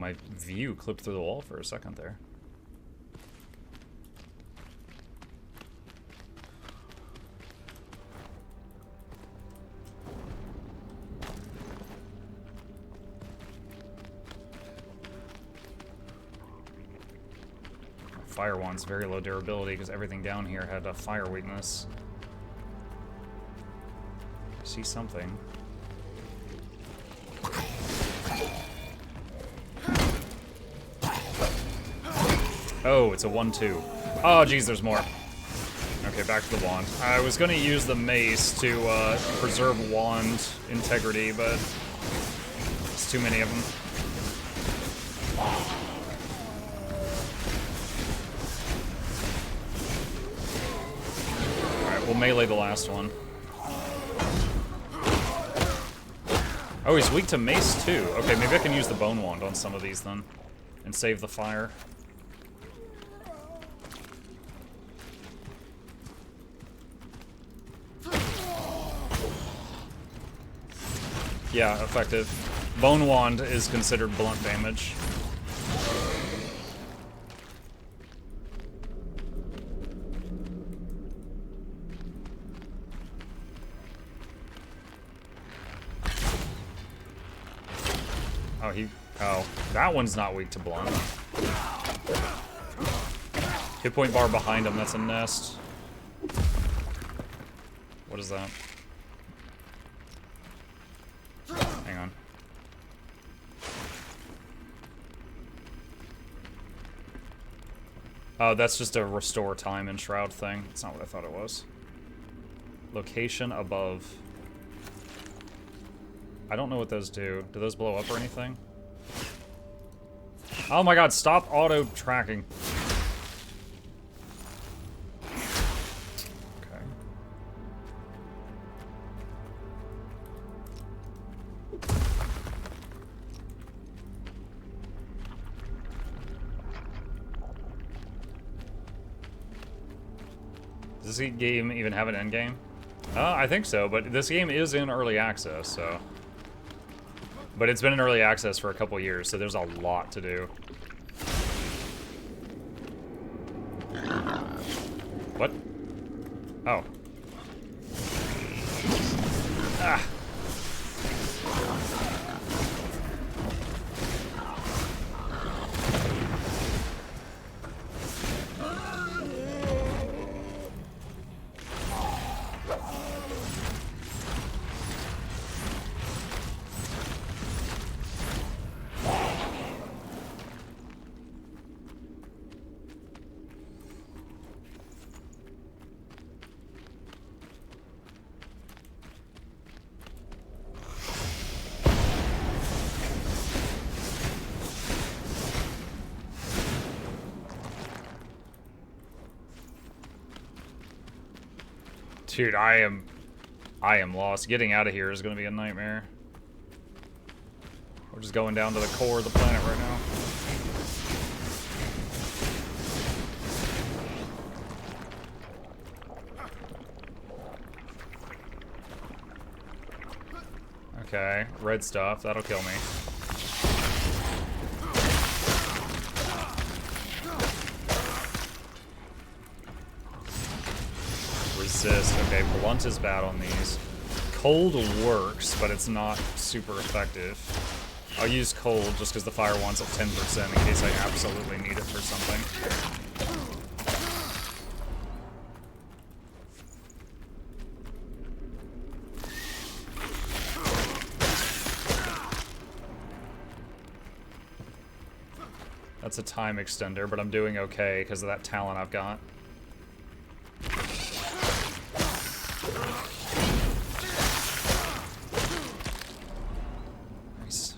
my view clipped through the wall for a second there. Fire wand's very low durability because everything down here had a fire weakness. See something. Oh, it's a 1-2. Oh, geez, there's more. Okay, back to the wand. I was gonna use the mace to preserve wand integrity, but it's too many of them. We'll melee the last one. Oh, he's weak to mace too. Okay, maybe I can use the bone wand on some of these then. And save the fire. Yeah, effective. Bone wand is considered blunt damage. Oh, that one's not weak to blunt. Hit point bar behind him, that's a nest. What is that? Hang on. Oh, that's just a restore time Enshrouded thing. That's not what I thought it was. Location above. I don't know what those do. Do those blow up or anything? Oh my god, stop auto-tracking. Okay. Does this game even have an endgame? I think so, but this game is in early access, so... But it's been in early access for a couple years, so there's a lot to do. What? Oh. Ah. Dude, I am lost. Getting out of here is going to be a nightmare. We're just going down to the core of the planet right now. Okay, red stuff. That'll kill me. Resist. Okay, blunt is bad on these. Cold works, but it's not super effective. I'll use cold just because the fire wand's at 10% in case I absolutely need it for something. That's a time extender, but I'm doing okay because of that talent I've got. Nice.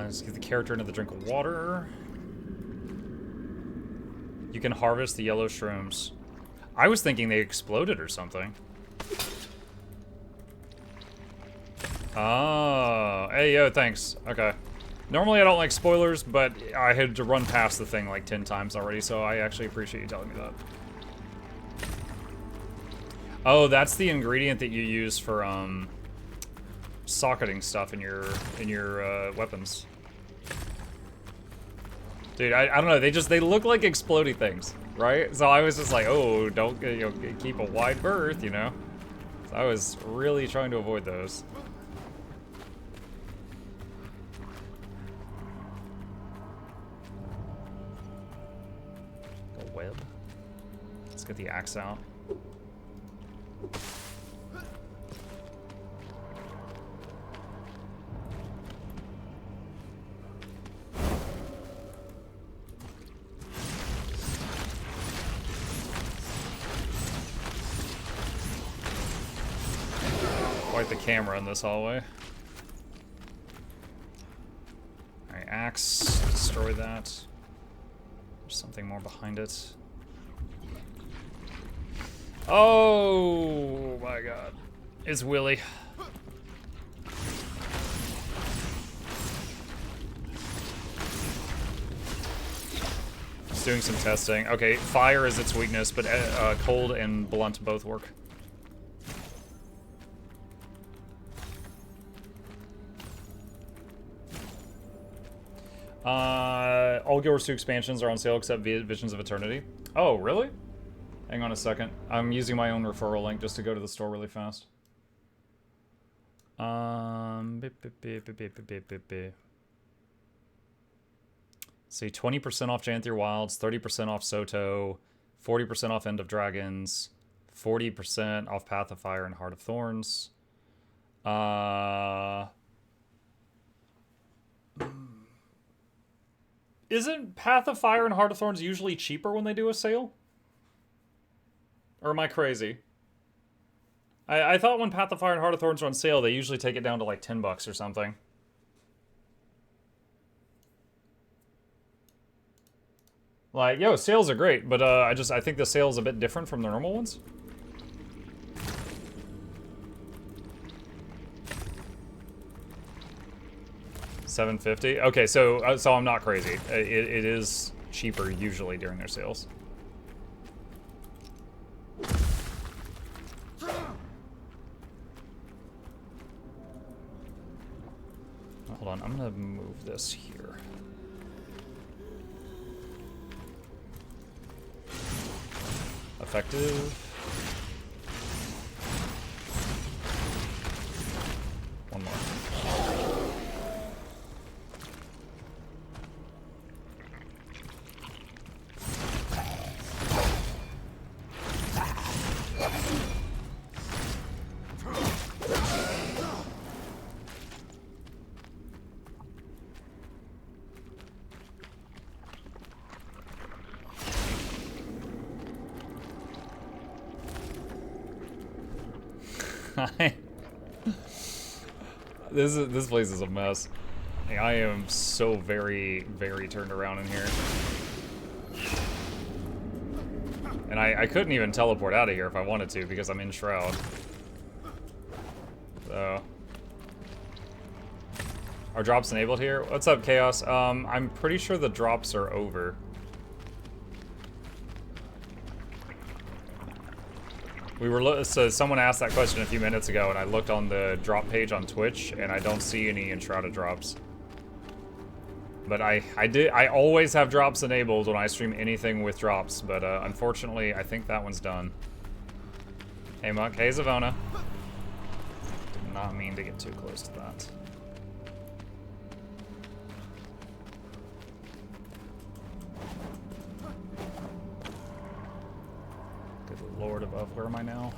Let's give the character another drink of water. You can harvest the yellow shrooms. I was thinking they exploded or something. Oh, hey, yo, thanks. Okay. Normally I don't like spoilers, but I had to run past the thing like 10 times already, so I actually appreciate you telling me that. Oh, that's the ingredient that you use for, socketing stuff in your weapons. Dude, I don't know, they look like explodey things, right? So I was just like, oh, don't, you know, keep a wide berth, you know? So I was really trying to avoid those. A web. Let's get the axe out. Quite the camera in this hallway. Alright, axe, destroy that. There's something more behind it. Oh my god. It's Willy. Just doing some testing. Okay, fire is its weakness, but cold and blunt both work. All Guild Wars 2 expansions are on sale except Visions of Eternity. Oh, really? Hang on a second. I'm using my own referral link just to go to the store really fast. See, 20% off Janthier Wilds, 30% off Soto, 40% off End of Dragons, 40% off Path of Fire and Heart of Thorns. Isn't Path of Fire and Heart of Thorns usually cheaper when they do a sale? Or am I crazy? I thought when Path of Fire and Heart of Thorns are on sale, they usually take it down to like $10 or something. Like, yo, sales are great, but I think the sale's a bit different from the normal ones. $7.50. Okay, so I'm not crazy. It is cheaper usually during their sales. Hold on, I'm gonna move this here. Effective. One more. This place is a mess. I am so very, very turned around in here. And I couldn't even teleport out of here if I wanted to because I'm in Shroud. So. Are drops enabled here? What's up, Chaos? I'm pretty sure the drops are over. So someone asked that question a few minutes ago, and I looked on the drop page on Twitch, and I don't see any Enshrouded drops. But I always have drops enabled when I stream anything with drops, but unfortunately, I think that one's done. Hey, Monk. Hey, Zavona. Did not mean to get too close to that. Good lord above, where am I now?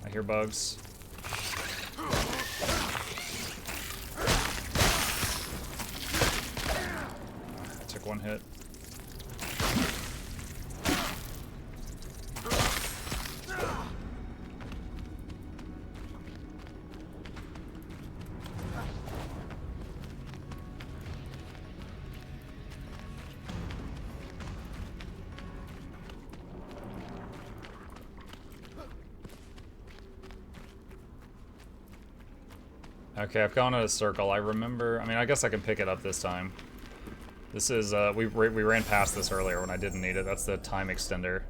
I hear bugs. I took one hit. Okay, I've gone in a circle. I remember... I mean, I guess I can pick it up this time. This is... we ran past this earlier when I didn't need it. That's the time extender.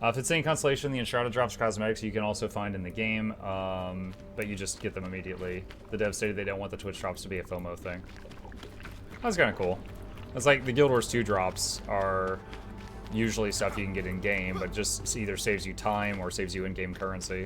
If it's any consolation, the Enshrouded drops cosmetics you can also find in the game, but you just get them immediately. The devs stated they don't want the Twitch drops to be a FOMO thing. That's kind of cool. It's like the Guild Wars 2 drops are usually stuff you can get in-game, but just either saves you time or saves you in-game currency.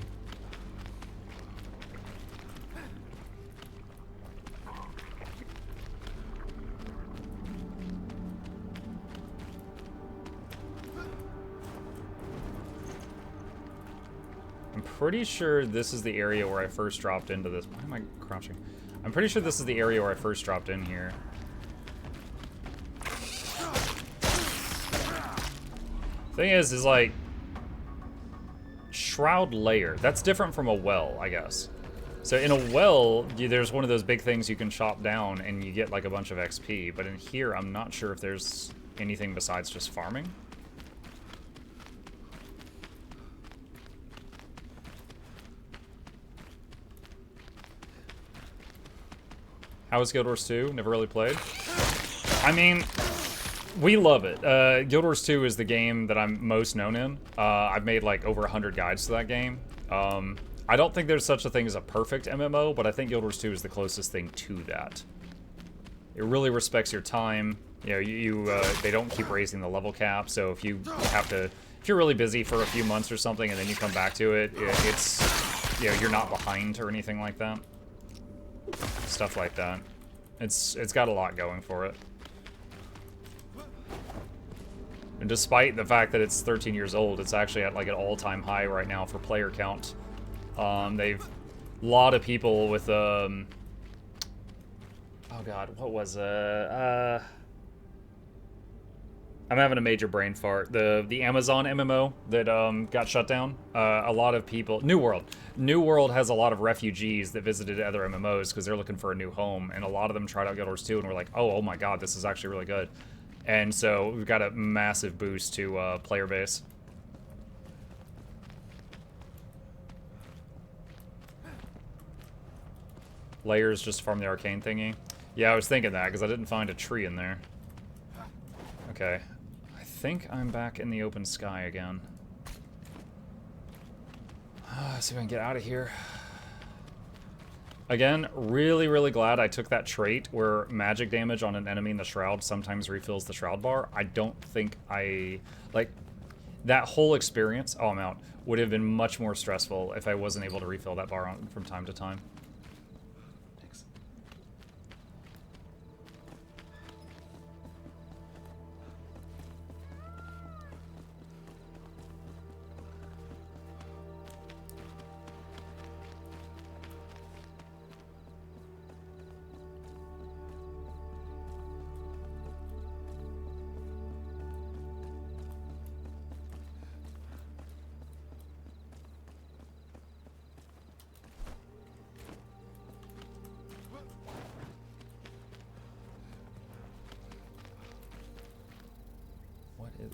I'm pretty sure this is the area where I first dropped into this. Why am I crouching? I'm pretty sure this is the area where I first dropped in here. Thing is like, Shroud Layer. That's different from a well, I guess. So in a well, there's one of those big things you can chop down and you get like a bunch of XP. But in here, I'm not sure if there's anything besides just farming. How was Guild Wars 2? Never really played. I mean, we love it. Guild Wars 2 is the game that I'm most known in. I've made like over 100 guides to that game. I don't think there's such a thing as a perfect MMO, but I think Guild Wars 2 is the closest thing to that. It really respects your time. You know, they don't keep raising the level cap, so if you have to, if you're really busy for a few months or something and then you come back to it, it's, you know, you're not behind or anything like that. Stuff like that. It's got a lot going for it. And despite the fact that it's 13 years old, it's actually at like an all-time high right now for player count. They've a lot of people with oh god, what was I'm having a major brain fart. The Amazon MMO that got shut down. A lot of people. New World has a lot of refugees that visited other MMOs because they're looking for a new home, and a lot of them tried out Guild Wars 2 and were like, oh my god, this is actually really good. And so we've got a massive boost to player base. Layers just farm the arcane thingy. Yeah, I was thinking that because I didn't find a tree in there. Okay. I think I'm back in the open sky again. Let's see if I can get out of here. Again, really, really glad I took that trait where magic damage on an enemy in the Shroud sometimes refills the Shroud bar. I don't think like, that whole experience, oh, I'm out, would have been much more stressful if I wasn't able to refill that bar from time to time. Thanks.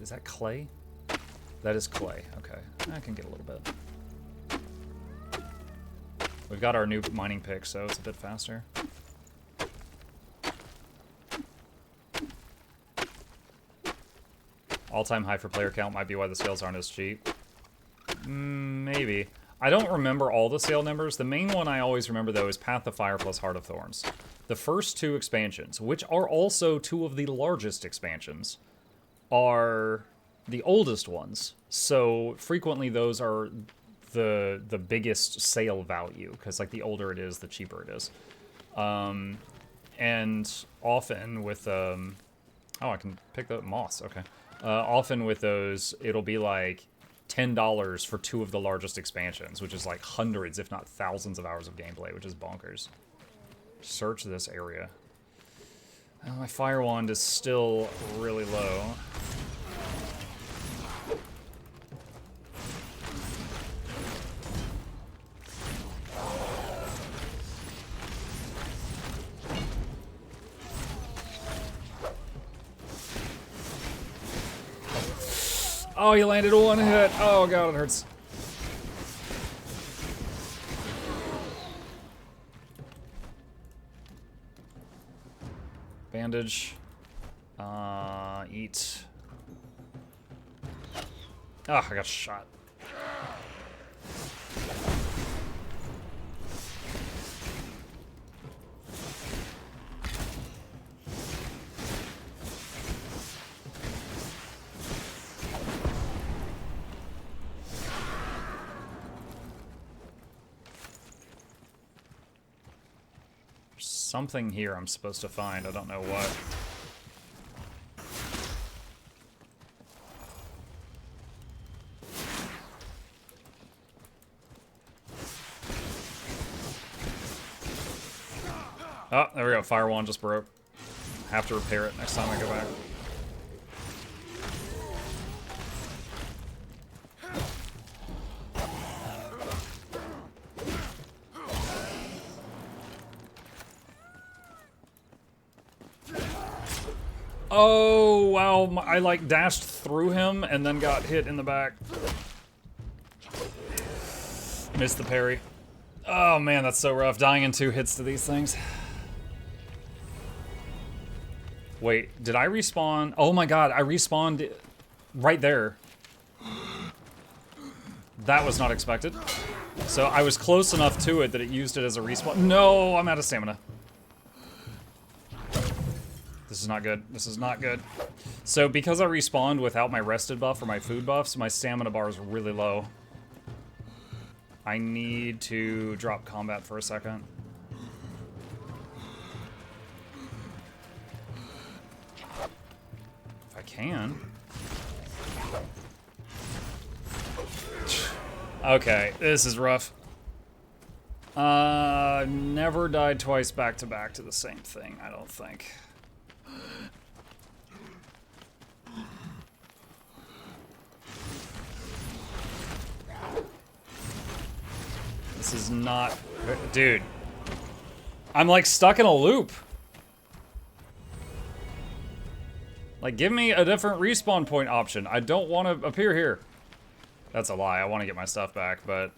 Is that clay? That is clay. Okay, I can get a little bit. We've got our new mining pick, so it's a bit faster. All-time high for player count might be why the sales aren't as cheap. Maybe. I don't remember all the sale numbers. The main one I always remember, though, is Path of Fire plus Heart of Thorns. The first two expansions, which are also two of the largest expansions, are the oldest ones, so frequently those are the biggest sale value, because like the older it is, the cheaper it is. And often with oh, I can pick the moss. Okay. Often with those, it'll be like $10 for two of the largest expansions, which is like hundreds, if not thousands, of hours of gameplay, which is bonkers. Search this area. My fire wand is still really low. Oh, he landed one hit. Oh god, it hurts. Bandage. Eat. Ah, I got shot. There's something here I'm supposed to find. I don't know what. Oh, there we go. Fire wand just broke. Have to repair it next time I go back. Oh, wow. I like dashed through him and then got hit in the back. Missed the parry. Oh man, that's so rough. Dying in 2 hits to these things. Wait, did I respawn? Oh my god, I respawned right there. That was not expected. So I was close enough to it that it used it as a respawn. No, I'm out of stamina. This is not good. This is not good. So because I respawned without my rested buff or my food buffs, my stamina bar is really low. I need to drop combat for a second. If I can. Okay, this is rough. Never died twice back to back to the same thing, I don't think. This is not... Dude. I'm like stuck in a loop. Like, give me a different respawn point option. I don't want to appear here. That's a lie. I want to get my stuff back, but...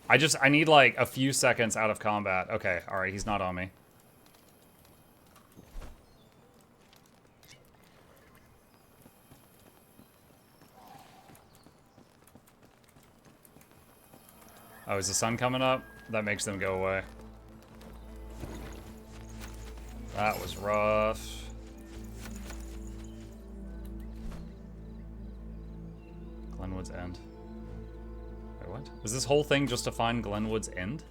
I need like a few seconds out of combat. Okay, alright, he's not on me. Oh, is the sun coming up? That makes them go away. That was rough. Glenwood's End. Wait, what? Was this whole thing just to find Glenwood's End?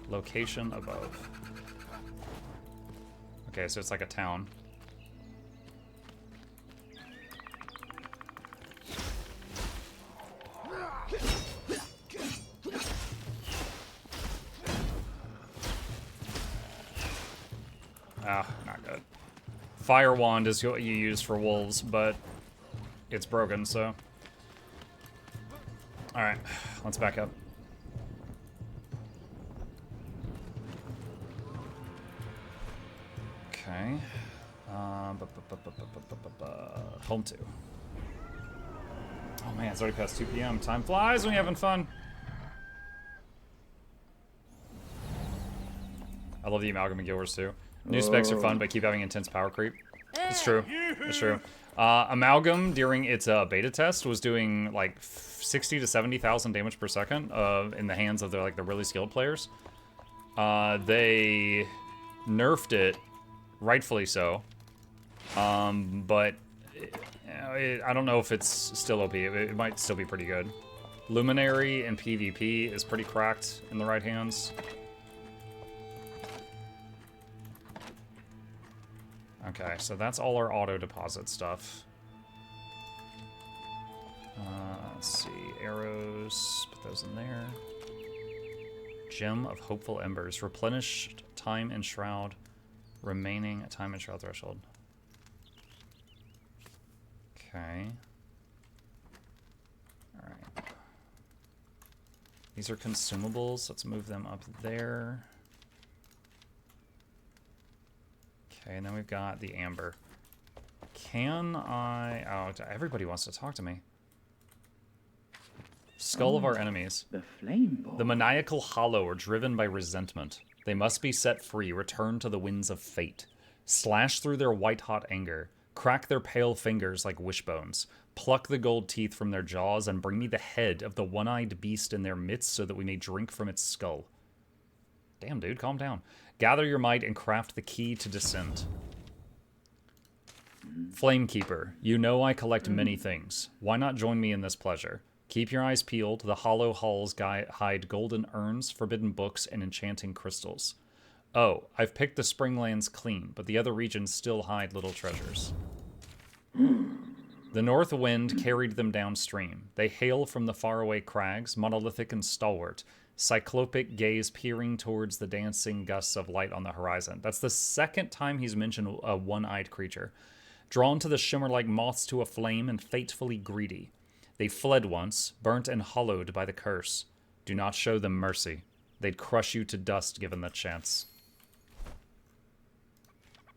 Location above. Okay, so it's like a town. Ah, not good. Fire wand is what you use for wolves, but it's broken, so. Alright, let's back up. Okay. Home 2. Oh man, it's already past 2 p.m. Time flies when you're having fun. I love the amalgam and Gilwars too. New specs are fun, but keep having intense power creep. It's true. It's true. Amalgam during its beta test was doing like 60 to 70,000 damage per second in the hands of the really skilled players. They nerfed it, rightfully so. But I don't know if it's still OP. It might still be pretty good. Luminary and PvP is pretty cracked in the right hands. Okay, so that's all our auto deposit stuff. Let's see, arrows, put those in there. Gem of Hopeful Embers, replenished time and shroud, remaining time and shroud threshold. Okay. Alright. These are consumables, let's move them up there. Okay, and then we've got the amber. Can I... Oh, everybody wants to talk to me. Skull of our enemies. The flame ball. The maniacal hollow are driven by resentment. They must be set free, returned to the winds of fate. Slash through their white-hot anger. Crack their pale fingers like wishbones. Pluck the gold teeth from their jaws and bring me the head of the one-eyed beast in their midst so that we may drink from its skull. Damn, dude, calm down. Gather your might and craft the key to descent. Flamekeeper, you know I collect many things. Why not join me in this pleasure? Keep your eyes peeled. The hollow halls hide golden urns, forbidden books, and enchanting crystals. Oh, I've picked the Springlands clean, but the other regions still hide little treasures. The north wind carried them downstream. They hail from the faraway crags, monolithic and stalwart, cyclopic gaze peering towards the dancing gusts of light on the horizon. That's the second time he's mentioned a one-eyed creature. Drawn to the shimmer like moths to a flame and fatefully greedy. They fled once, burnt and hollowed by the curse. Do not show them mercy. They'd crush you to dust given the chance.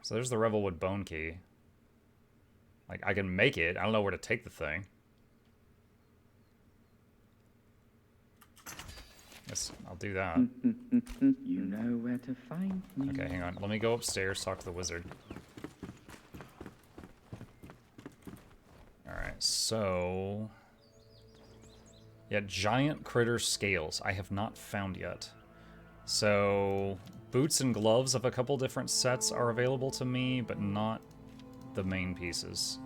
So there's the Revelwood Bone Key. Like, I can make it. I don't know where to take the thing. Yes, I'll do that. You know where to find me. Okay, hang on. Let me go upstairs, talk to the wizard. Alright, so... Yeah, giant critter scales I have not found yet. So, boots and gloves of a couple different sets are available to me, but not the main pieces.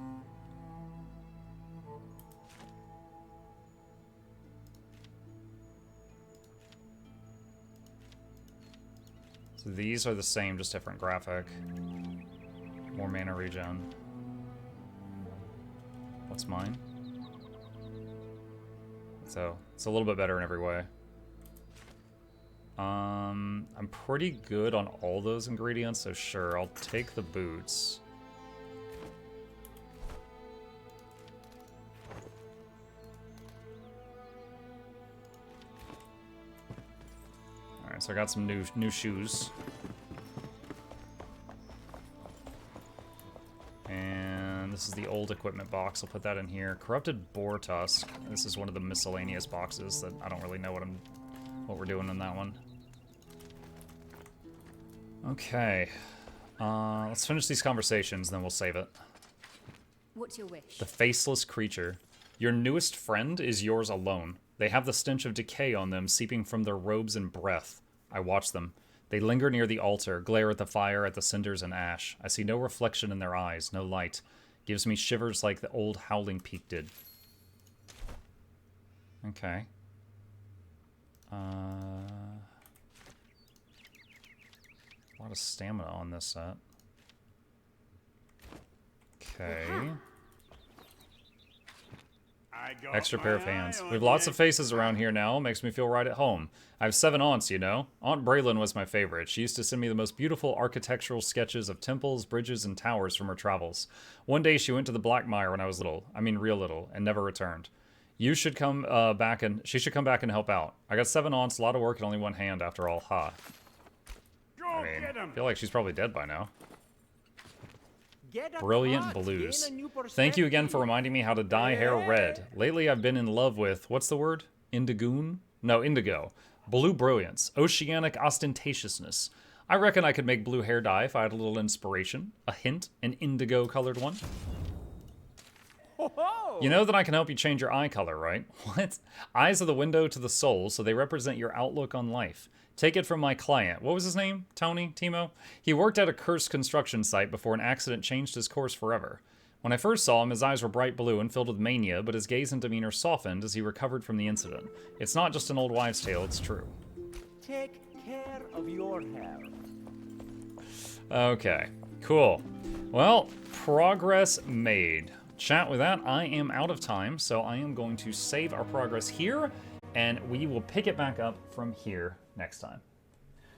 So these are the same, just different graphic. More mana regen. What's mine? So, it's a little bit better in every way. I'm pretty good on all those ingredients, so sure, I'll take the boots. Alright, so I got some new shoes. And this is the old equipment box. I'll put that in here. Corrupted boar tusk. This is one of the miscellaneous boxes that I don't really know what we're doing in that one. Okay. Let's finish these conversations, then we'll save it. What's your wish? The faceless creature. Your newest friend is yours alone. They have the stench of decay on them, seeping from their robes and breath. I watch them. They linger near the altar, glare at the fire, at the cinders and ash. I see no reflection in their eyes, no light. Gives me shivers like the old Howling Peak did. Okay. A lot of stamina on this set. Okay. Extra pair of hands. We have lots of faces around here now. Makes me feel right at home. I have 7 aunts, you know. Aunt Braylon was my favorite. She used to send me the most beautiful architectural sketches of temples, bridges, and towers from her travels. One day she went to the Blackmire when I was little. I mean real little. And never returned. You should come back and... She should come back and help out. I got 7 aunts, a lot of work, and only 1 hand after all. Ha. I mean, I feel like she's probably dead by now. Brilliant blues. Thank you again for reminding me how to dye hair red. Lately I've been in love with, what's the word? Indigoon? No, indigo. Blue brilliance. Oceanic ostentatiousness. I reckon I could make blue hair dye if I had a little inspiration. A hint, an indigo colored one. You know that I can help you change your eye color, right? What? Eyes are the window to the soul, so they represent your outlook on life. Take it from my client. What was his name? Tony? Timo? He worked at a cursed construction site before an accident changed his course forever. When I first saw him, his eyes were bright blue and filled with mania, but his gaze and demeanor softened as he recovered from the incident. It's not just an old wives' tale, it's true. Take care of your hair. Okay, cool. Well, progress made. Chat, with that, I am out of time, so I am going to save our progress here, and we will pick it back up from here next time.